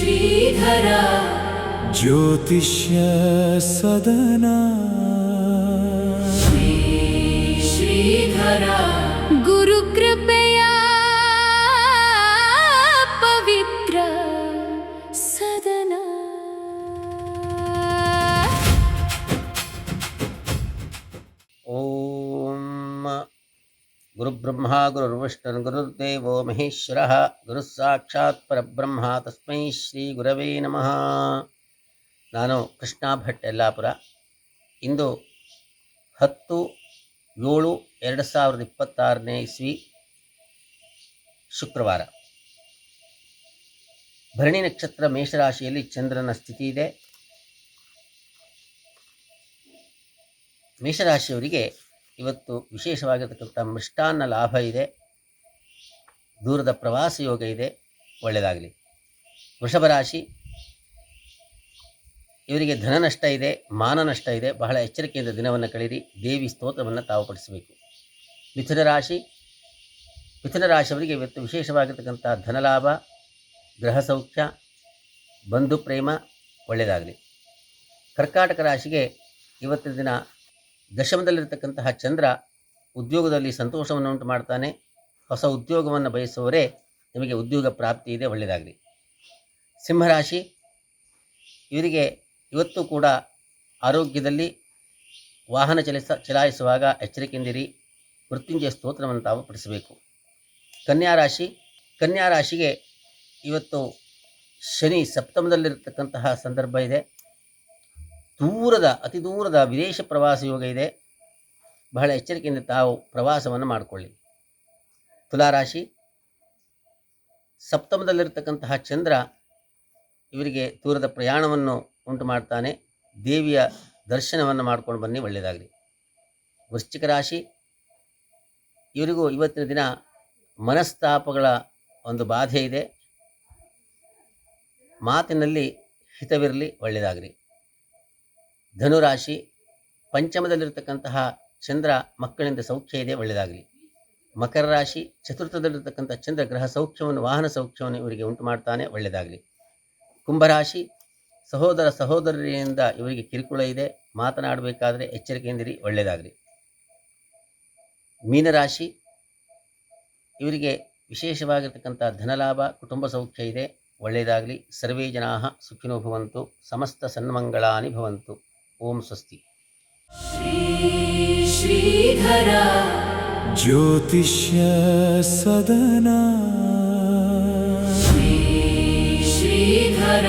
ಶ್ರೀಧರ ಜ್ಯೋತಿಷ್ಯ ಸದನ ಶ್ರೀಧರ ಗುರುಕೃಪೆಯ ಪವಿತ್ರ ಸದನ. ಓಂ ಗುರುಬ್ರಹ್ಮ ಗುರುರ್ವಿಷ್ಣು ಗುರುರ್ದೇವೋ ಮಹೇಶ್ವರಃ ಗುರುಃ ಸಾಕ್ಷಾತ್ ಪರಬ್ರಹ್ಮ ತಸ್ಮೈ ಶ್ರೀ ಗುರವೇ ನಮಃ. ನಾನು ಕೃಷ್ಣ ಭಟ್ ಯಲ್ಲಾಪುರ. ಇಂದು 10/7/2026 ಇಸ್ವಿ ಶುಕ್ರವಾರ. ಭರಣಿ ನಕ್ಷತ್ರ ಮೇಷರಾಶಿಯಲ್ಲಿ ಚಂದ್ರನ ಸ್ಥಿತಿ ಇದೆ. ಮೇಷರಾಶಿಯವರಿಗೆ ಇವತ್ತು ವಿಶೇಷವಾಗಿರತಕ್ಕಂಥ ಮೃಷ್ಟಾನ್ನ ಲಾಭ ಇದೆ. ದೂರದ ಪ್ರವಾಸ ಯೋಗ ಇದೆ, ಒಳ್ಳೆಯದಾಗಲಿ. ವೃಷಭ ರಾಶಿ ಇವರಿಗೆ ಧನ ನಷ್ಟ ಇದೆ, ಮಾನ ನಷ್ಟ ಇದೆ. ಬಹಳ ಎಚ್ಚರಿಕೆಯಿಂದ ದಿನವನ್ನು ಕಳೆಯಿರಿ. ದೇವಿ ಸ್ತೋತ್ರವನ್ನು ತಾವು ಪಡಿಸಬೇಕು. ಮಿಥುನ ರಾಶಿಯವರಿಗೆ ಇವತ್ತು ವಿಶೇಷವಾಗಿರ್ತಕ್ಕಂಥ ಧನಲಾಭ, ಗೃಹ ಸೌಖ್ಯ, ಬಂಧು ಪ್ರೇಮ, ಒಳ್ಳೆಯದಾಗಲಿ. ಕರ್ಕಾಟಕ ರಾಶಿಗೆ ಇವತ್ತಿನ ದಿನ ದಶಮದಲ್ಲಿರ್ತಕ್ಕಂತಹ ಚಂದ್ರ ಉದ್ಯೋಗದಲ್ಲಿ ಸಂತೋಷವನ್ನು ಉಂಟು ಮಾಡ್ತಾನೆ. ಹೊಸ ಉದ್ಯೋಗವನ್ನು ಬಯಸುವವರೇ ನಿಮಗೆ ಉದ್ಯೋಗ ಪ್ರಾಪ್ತಿ ಇದೆ, ಒಳ್ಳೆಯದಾಗಲಿ. ಸಿಂಹರಾಶಿ ಇವರಿಗೆ ಇವತ್ತು ಕೂಡ ಆರೋಗ್ಯದಲ್ಲಿ ವಾಹನ ಚಲಾಯಿಸುವಾಗ ಎಚ್ಚರಿಕೆಯಿಂದಿರಿ. ಮೃತ್ಯುಂಜಯ ಸ್ತೋತ್ರವನ್ನು ತಾವು ಪಡಿಸಬೇಕು. ಕನ್ಯಾ ರಾಶಿಗೆ ಇವತ್ತು ಶನಿ ಸಪ್ತಮದಲ್ಲಿರತಕ್ಕಂತಹ ಸಂದರ್ಭ ಇದೆ. ಅತಿ ದೂರದ ವಿದೇಶ ಪ್ರವಾಸ ಯೋಗ ಇದೆ. ಬಹಳ ಎಚ್ಚರಿಕೆಯಿಂದ ತಾವು ಪ್ರವಾಸವನ್ನು ಮಾಡಿಕೊಳ್ಳಿ. ತುಲಾರಾಶಿ ಸಪ್ತಮದಲ್ಲಿರತಕ್ಕಂತಹ ಚಂದ್ರ ಇವರಿಗೆ ದೂರದ ಪ್ರಯಾಣವನ್ನು ಉಂಟು ಮಾಡ್ತಾನೆ. ದೇವಿಯ ದರ್ಶನವನ್ನು ಮಾಡ್ಕೊಂಡು ಬನ್ನಿ, ಒಳ್ಳೆಯದಾಗಲಿ. ವೃಶ್ಚಿಕ ರಾಶಿ ಇವರಿಗೂ ಇವತ್ತಿನ ದಿನ ಮನಸ್ತಾಪಗಳ ಒಂದು ಬಾಧೆ ಇದೆ. ಮಾತಿನಲ್ಲಿ ಹಿತವಿರಲಿ, ಒಳ್ಳೆಯದಾಗಲಿ. ಧನುರಾಶಿ ಪಂಚಮದಲ್ಲಿರತಕ್ಕಂತಹ ಚಂದ್ರ ಮಕ್ಕಳಿಂದ ಸೌಖ್ಯ ಇದೆ, ಒಳ್ಳೆಯದಾಗಲಿ. ಮಕರ ರಾಶಿ ಚತುರ್ಥದಲ್ಲಿರತಕ್ಕಂಥ ಚಂದ್ರ ಗೃಹ ಸೌಖ್ಯವನ್ನು, ವಾಹನ ಸೌಖ್ಯವನ್ನು ಇವರಿಗೆ ಉಂಟು ಮಾಡ್ತಾನೆ, ಒಳ್ಳೆಯದಾಗಲಿ. ಕುಂಭರಾಶಿ ಸಹೋದರ ಸಹೋದರಿಯಿಂದ ಇವರಿಗೆ ಕಿರುಕುಳ ಇದೆ. ಮಾತನಾಡಬೇಕಾದರೆ ಎಚ್ಚರಿಕೆಯಿಂದಿರಿ, ಒಳ್ಳೆಯದಾಗಲಿ. ಮೀನರಾಶಿ ಇವರಿಗೆ ವಿಶೇಷವಾಗಿರ್ತಕ್ಕಂಥ ಧನಲಾಭ, ಕುಟುಂಬ ಸೌಖ್ಯ ಇದೆ, ಒಳ್ಳೆಯದಾಗಲಿ. ಸರ್ವೇ ಜನಾಃ ಸುಖಿನೋ ಭವಂತು, ಸಮಸ್ತ ಸನ್ಮಂಗಳಾನಿ ಭವಂತು. ಓಂ ಸ್ವಸ್ತಿ. ಶ್ರೀಧರ ಜ್ಯೋತಿಷ್ಯ ಸದನ ಶ್ರೀಧರ